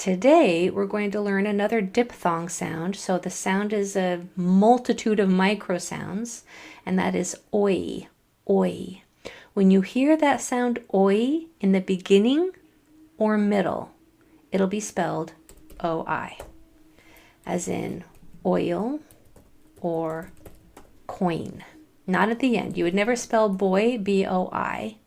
Today, we're going to learn another diphthong sound. So the sound is a multitude of micro sounds, and that is oi, oi. When you hear that sound oi in the beginning or middle, it'll be spelled oi, as in oil or coin. Not at the end. You would never spell boy, B-O-I,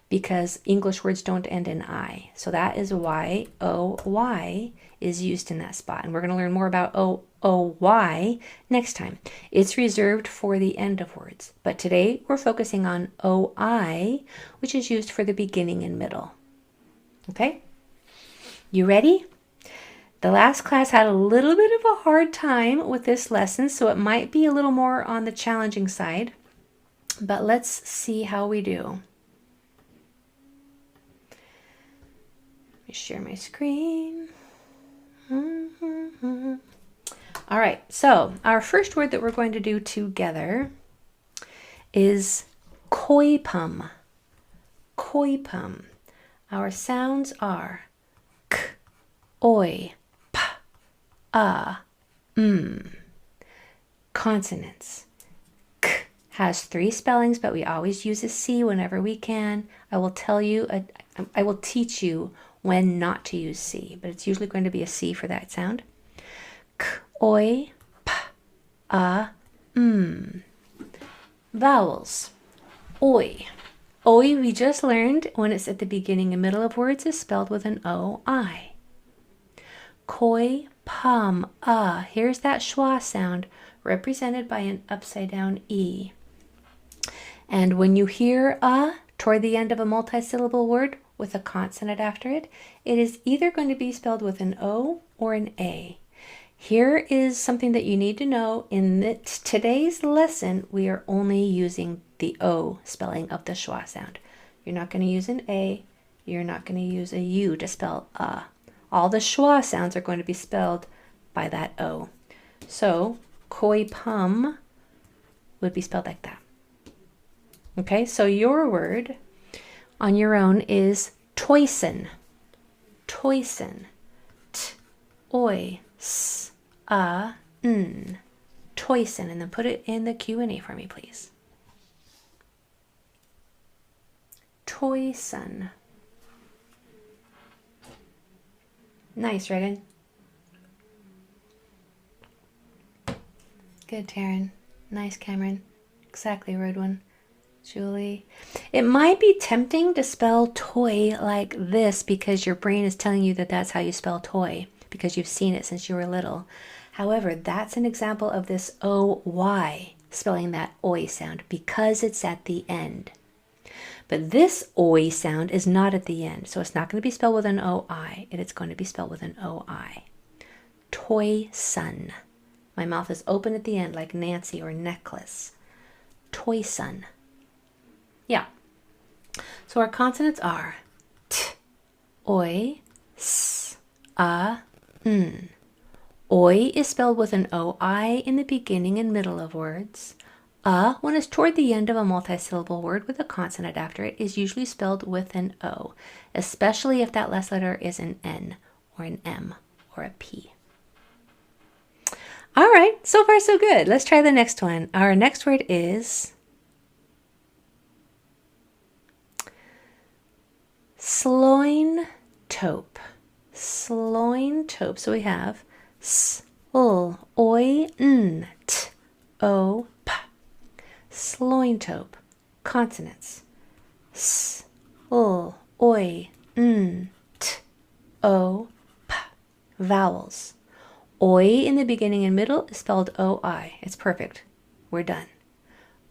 because English words don't end in I. So that is why O-Y is used in that spot. And we're going to learn more about O-O-Y next time. It's reserved for the end of words. But today we're focusing on O-I, which is used for the beginning and middle. Okay? You ready? The last class had a little bit of a hard time with this lesson, so it might be a little more on the challenging side. But let's see how we do. Let me share my screen. All right, so our first word that we're going to do together is koipum. Koipum. Our sounds are k, oi, p, Consonants. K has 3 spellings, but we always use a C whenever we can. I will teach you when not to use C, but it's usually going to be a C for that sound. K, oi, p, Vowels. Oi. Oi, we just learned when it's at the beginning and middle of words is spelled with an O-I. Koi, pum, Here's that schwa sound represented by an upside down E. And when you hear toward the end of a multisyllable word with a consonant after it, it is either going to be spelled with an O or an A. Here is something that you need to know. In today's lesson, we are only using the O spelling of the schwa sound. You're not going to use an A. You're not going to use a U to spell All the schwa sounds are going to be spelled by that O. So, koipum would be spelled like that. Okay, so your word on your own is toisen. Toisen. T, oi, s, n. Toisen. And then put it in the Q&A for me, please. Toisen. Nice, Reagan. Good, Taryn. Nice, Cameron. Exactly, Rodwin. Julie. It might be tempting to spell toy like this because your brain is telling you that that's how you spell toy because you've seen it since you were little. However, that's an example of this O-Y, spelling that oi sound because it's at the end. But this oi sound is not at the end, so it's not going to be spelled with an O-I. It's going to be spelled with an O-I. Toy sun. My mouth is open at the end like Nancy or necklace. Toy sun. Yeah. So our consonants are t, oi, s, n. Oi is spelled with an O-I in the beginning and middle of words. When it's toward the end of a multisyllable word with a consonant after it is usually spelled with an O, especially if that last letter is an N or an M or a P. All right, so far so good. Let's try the next one. Our next word is sloin tope. Sloin tope. So we have s, l, oi, n, t, o, p. Sloin tope. Consonants. S, l, oi, n, t, o, p. Vowels. Oi in the beginning and middle is spelled O-I. It's perfect. We're done.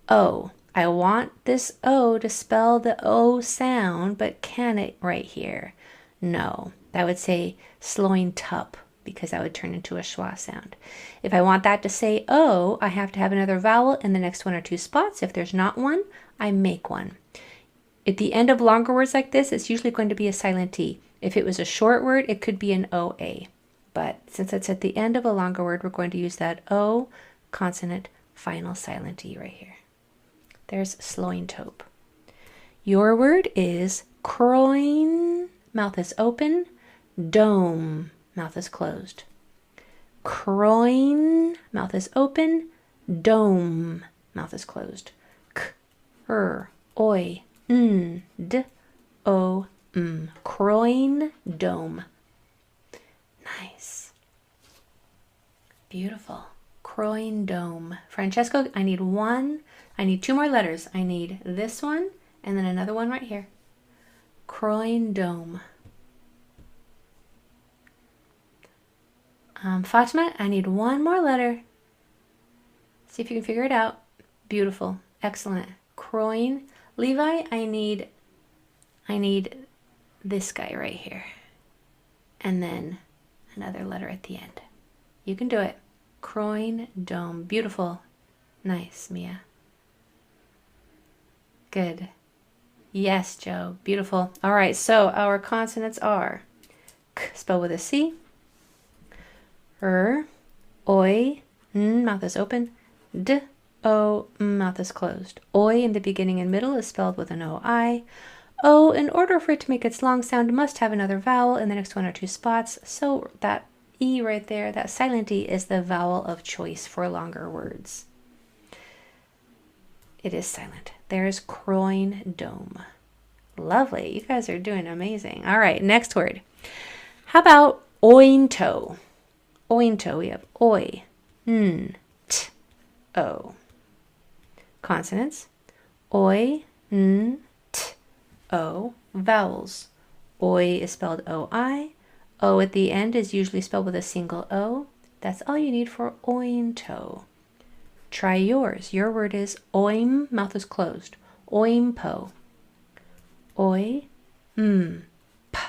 O. I want this O to spell the O sound, but can it right here? No. That would say sloin tup because that would turn into a schwa sound. If I want that to say O, I have to have another vowel in the next 1 or 2 spots. If there's not one, I make one. At the end of longer words like this, it's usually going to be a silent T. If it was a short word, it could be an OA. But since it's at the end of a longer word, we're going to use that O consonant final silent E right here. There's sloin tope. Your word is croin. Mouth is open. Dome. mouth is closed. Croin, mouth is open. Dome, mouth is closed. K, oi, d, o, croin, dome. Nice. Beautiful. Croin, dome. Francesco, I need two more letters. I need this one and then another one right here. Croin, dome. Fatima, I need one more letter. See if you can figure it out. Beautiful. Excellent. Croin. Levi, I need this guy right here. And then another letter at the end. You can do it. Croin, dome. Beautiful. Nice, Mia. Good. Yes, Joe. Beautiful. All right, so our consonants are k, spelled with a C. Oi, mouth is open. D, o, mouth is closed. Oi in the beginning and middle is spelled with an O-I. O, in order for it to make its long sound, must have another vowel in the next one or two spots. So that E right there, that silent E, is the vowel of choice for longer words. It is silent. There's croin, dome. Lovely. You guys are doing amazing. All right, next word. How about ointo? Ointo, we have oi, t, o. Consonants. Oi, t, o. Vowels. Oi is spelled O-I. O at the end is usually spelled with a single O. That's all you need for ointo. Try yours. Your word is oim, mouth is closed. Oimpo. Oi, p,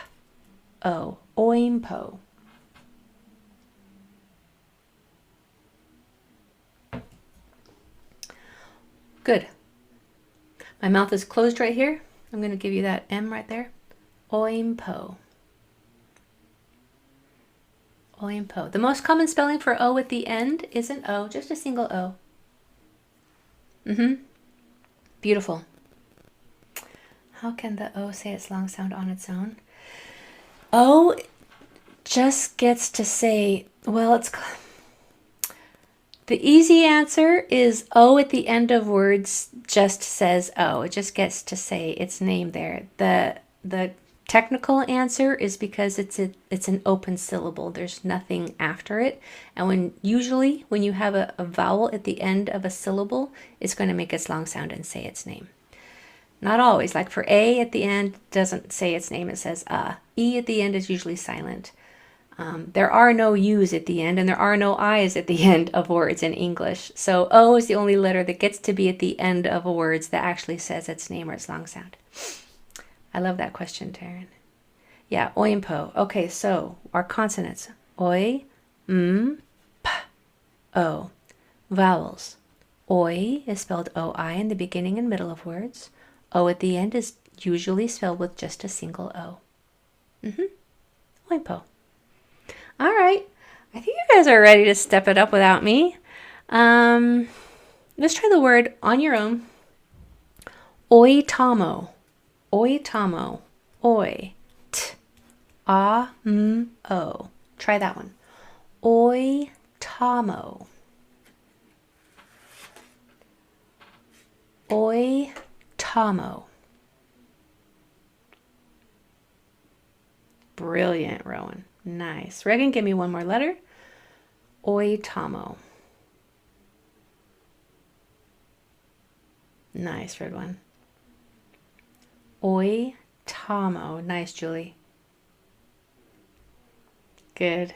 o. Oimpo. Good. My mouth is closed right here. I'm going to give you that M right there. Oimpo. Oimpo. The most common spelling for O at the end isn't O, just a single O. Beautiful. How can the O say its long sound on its own? O just gets to say, well, it's... The easy answer is O at the end of words just says O. It just gets to say its name there. The technical answer is because it's an open syllable. There's nothing after it. And usually when you have a vowel at the end of a syllable, it's going to make its long sound and say its name. Not always. Like for A at the end, doesn't say its name. It says E at the end is usually silent. There are no U's at the end and there are no I's at the end of words in English. So O is the only letter that gets to be at the end of a word that actually says its name or its long sound. I love that question, Taryn. Yeah, oimpo. Okay, so our consonants. Oi, p, o. Vowels. Oi is spelled O-I in the beginning and middle of words. O at the end is usually spelled with just a single O. Oimpo. All right, I think you guys are ready to step it up without me. Let's try the word on your own. Oitamo. Oitamo. Oi. T. A. M. O. Try that one. Oitamo. Oitamo. Brilliant, Rowan. Nice. Regan, give me one more letter. Oitamo. Nice, red one. Oitamo. Nice, Julie. Good.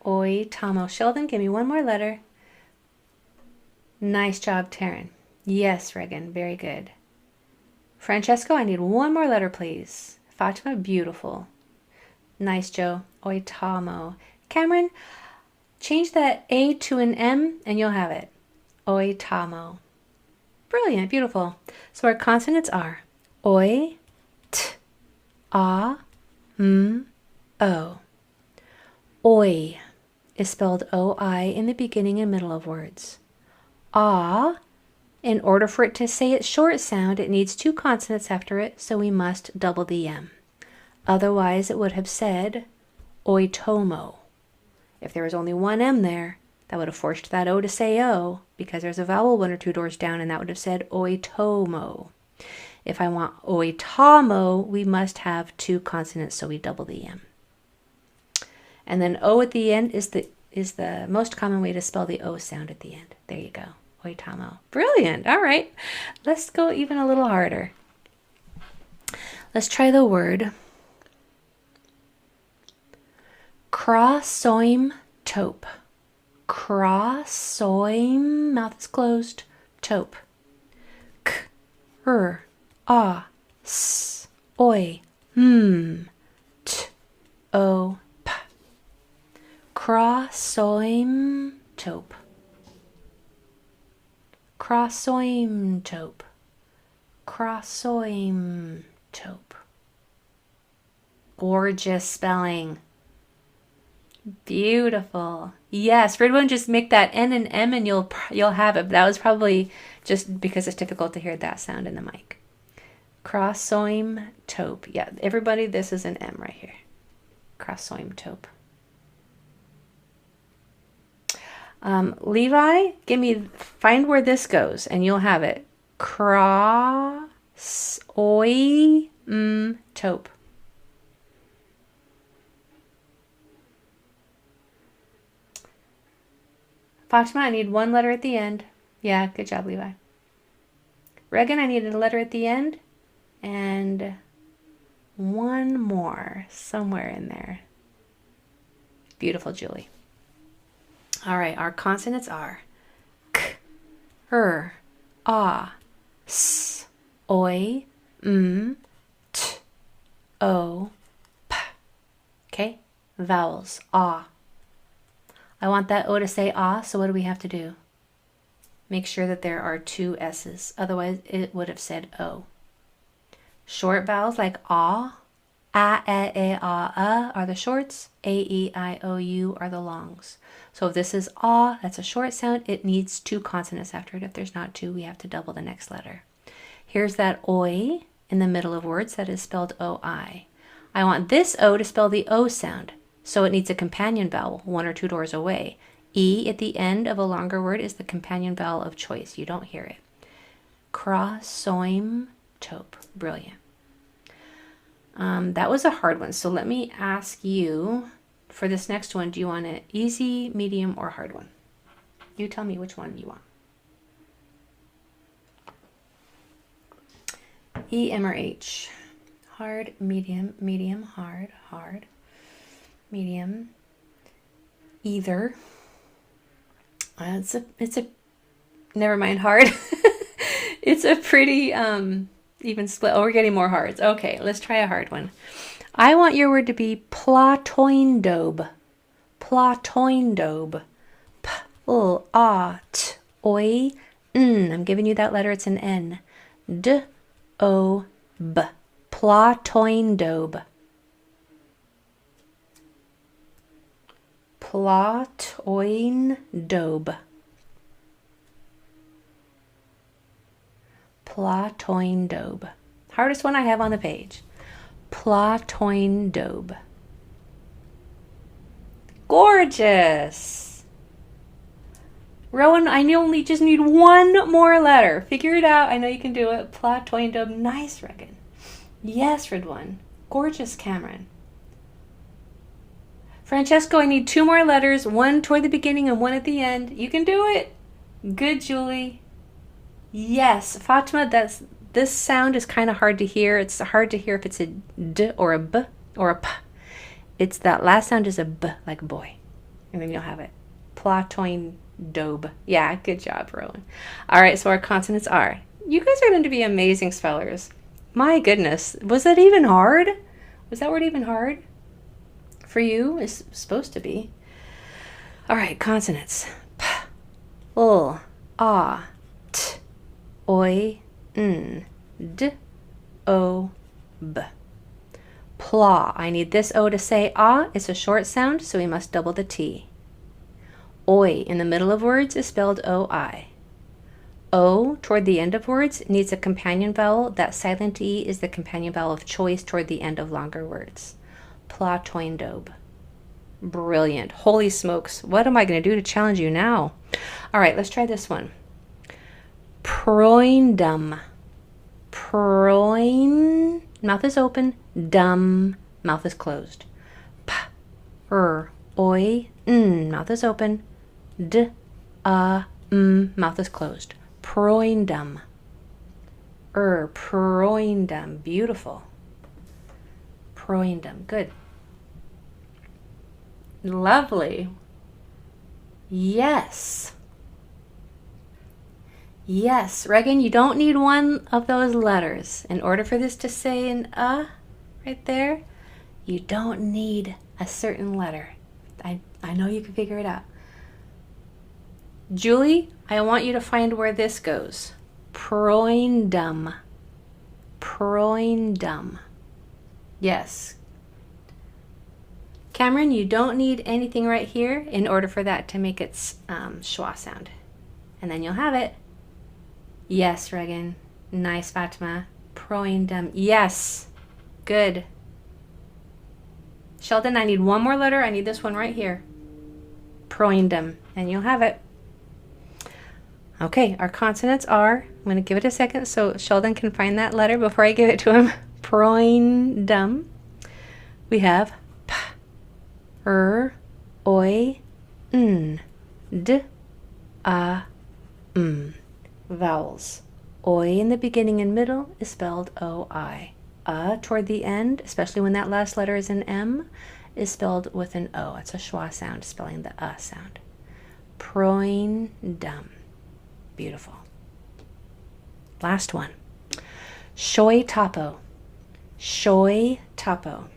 Oitamo. Sheldon, give me one more letter. Nice job, Taryn. Yes, Regan. Very good. Francesco, I need one more letter, please. Fatima, beautiful. Nice, Joe. Oitamo. Cameron, change that A to an M and you'll have it. Oitamo. Brilliant, beautiful. So our consonants are oi, t, a, m, o. Oi is spelled O-I in the beginning and middle of words. A, in order for it to say its short sound, it needs two consonants after it, so we must double the M. Otherwise, it would have said oitomo. If there was only one M there, that would have forced that O to say O, because there's a vowel 1 or 2 doors down, and that would have said oitomo. If I want oitamo, we must have 2 consonants, so we double the M. And then O at the end is the most common way to spell the O sound at the end. There you go, oitamo. Brilliant. All right, let's go even a little harder. Let's try the word crossoim tope. Crossoim, mouth is closed, tope. K, r, ah, s, oi, t, o, p. Crossoim tope. Crossoim tope. Crossoim tope. Gorgeous spelling. Beautiful. Yes, for everyone, just make that N and M and you'll have it. But that was probably just because it's difficult to hear that sound in the mic. Crossoim tope. Yeah, everybody, this is an M right here. Crossoim tope. Levi, find where this goes and you'll have it. Crossoim tope. Fatima, I need 1 letter at the end. Yeah, good job, Levi. Regan, I needed a letter at the end and 1 more somewhere in there. Beautiful, Julie. All right, our consonants are k, r, ah, s, oi, t, o, p. Okay, vowels, ah. I want that O to say ah, so what do we have to do? Make sure that there are 2 S's, otherwise it would have said O. Short vowels like ah, are the shorts, a, e, I, o, u are the longs. So if this is ah, that's a short sound, it needs 2 consonants after it. If there's not 2, we have to double the next letter. Here's that oi in the middle of words that is spelled O-I. I want this O to spell the O sound. So it needs a companion vowel 1 or 2 doors away. E at the end of a longer word is the companion vowel of choice. You don't hear it. Crossoim tope. Brilliant. That was a hard one. So let me ask you, for this next one, do you want an easy, medium, or hard one? You tell me which one you want. E, M, or H? Hard, medium, medium, hard, hard. Medium, either. It's a never mind, hard. It's a pretty even split. Oh, we're getting more hards. Okay, let's try a hard one. I want your word to be platoindobe. Platoindobe. P, l, a, t, oi, n. I'm giving you that letter. It's an N. D, o, b. Platoindobe. Platoindobe. Platoindobe. Hardest one I have on the page. Platoindobe. Gorgeous. Rowan, I only just need 1 more letter. Figure it out. I know you can do it. Platoindobe. Nice, Regan. Yes, Ridwan. Gorgeous, Cameron. Francesco, I need 2 more letters, 1 toward the beginning and 1 at the end. You can do it. Good, Julie. Yes, Fatima, this sound is kind of hard to hear. It's hard to hear if it's a D or a B or a P. It's that last sound is a B, like boy. And then you'll have it. Platoindobe. Yeah, good job, Rowan. All right, so our consonants are. You guys are going to be amazing spellers. My goodness. Was that even hard? Was that word even hard? For you, it's supposed to be. All right, consonants. P, l, a, t, oi, n, d, o, b. Pla. I need this O to say ah. It's a short sound, so we must double the T. Oi in the middle of words is spelled O-I. O toward the end of words needs a companion vowel. That silent E is the companion vowel of choice toward the end of longer words. Platoindob. Brilliant. Holy smokes. What am I going to do to challenge you now? All right, let's try this one. Proindum. Proin. Mouth is open. Dum. Mouth is closed. P. Oi. Mouth is open. D. Mouth is closed. Proindum. Proindum. Beautiful. Proindum. Good. Lovely. Yes. Yes, Regan, you don't need one of those letters. In order for this to say an right there, you don't need a certain letter. I know you can figure it out. Julie, I want you to find where this goes. Proindum. Proindum. Yes. Cameron, you don't need anything right here in order for that to make its schwa sound. And then you'll have it. Yes, Regan. Nice, Fatima. Proindum. Yes. Good. Sheldon, I need one more letter. I need this one right here. Proindum. And you'll have it. Okay, our consonants are, I'm going to give it a second so Sheldon can find that letter before I give it to him. Proindum. We have P, Oi, D, Vowels. Oi in the beginning and middle is spelled O-I. Toward the end, especially when that last letter is an M, is spelled with an O. It's a schwa sound, spelling the sound. Proindum. Beautiful. Last one. Shoi tapo. Shoi tapo.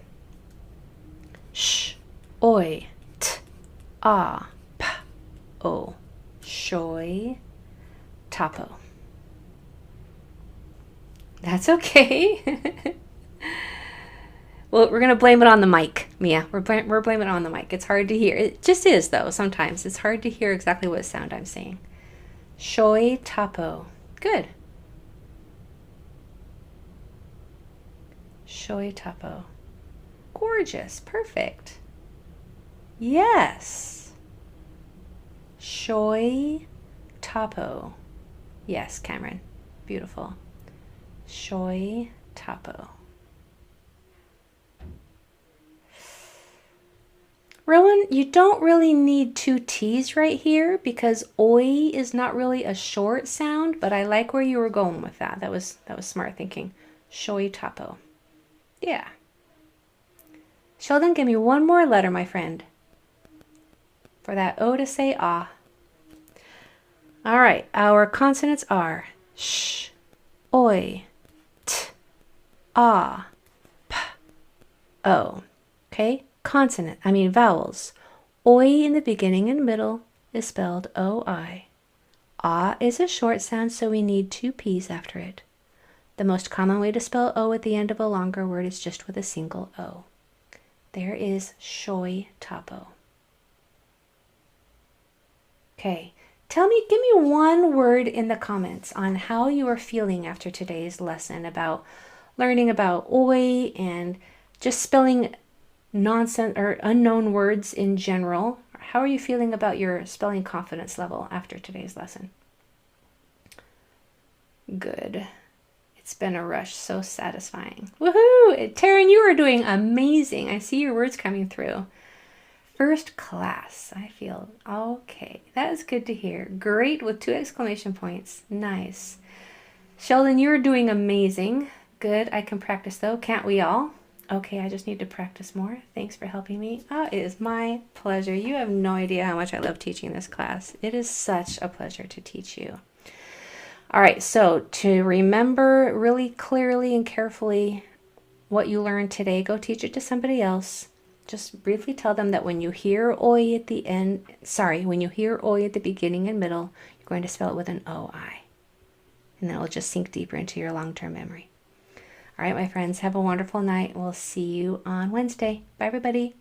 Sh, oi, t, p, o. Shoi tapo. That's okay. Well, we're going to blame it on the mic, Mia. We're blaming it on the mic. It's hard to hear. It just is, though, sometimes. It's hard to hear exactly what sound I'm saying. Shoi tapo. Good. Shoi tapo. Gorgeous. Perfect. Yes. Shoi tapo. Yes, Cameron. Beautiful. Shoi tapo. Rowan, you don't really need two T's right here because oi is not really a short sound, but I like where you were going with that. That was smart thinking. Shoi tapo. Yeah. Sheldon, give me one more letter, my friend. For that O to say ah. All right, our consonants are sh, oi, t, p, o. Okay? Vowels. Oi in the beginning and middle is spelled O-I. Is a short sound, so we need two P's after it. The most common way to spell O at the end of a longer word is just with a single O. There is shoi tapo. Okay, give me one word in the comments on how you are feeling after today's lesson about learning about oi and just spelling nonsense or unknown words in general. How are you feeling about your spelling confidence level after today's lesson? Good. It's been a rush, so satisfying. Woohoo! Taryn, you are doing amazing. I see your words coming through. First class, I feel. Okay, that is good to hear. Great with 2 exclamation points. Nice. Sheldon, you're doing amazing. Good, I can practice though. Can't we all? Okay, I just need to practice more. Thanks for helping me. It is my pleasure. You have no idea how much I love teaching this class. It is such a pleasure to teach you. All right, so to remember really clearly and carefully what you learned today, go teach it to somebody else. Just briefly tell them that when you hear oi at the end, when you hear oi at the beginning and middle, you're going to spell it with an O-I. And then it'll just sink deeper into your long-term memory. All right, my friends, have a wonderful night. We'll see you on Wednesday. Bye, everybody.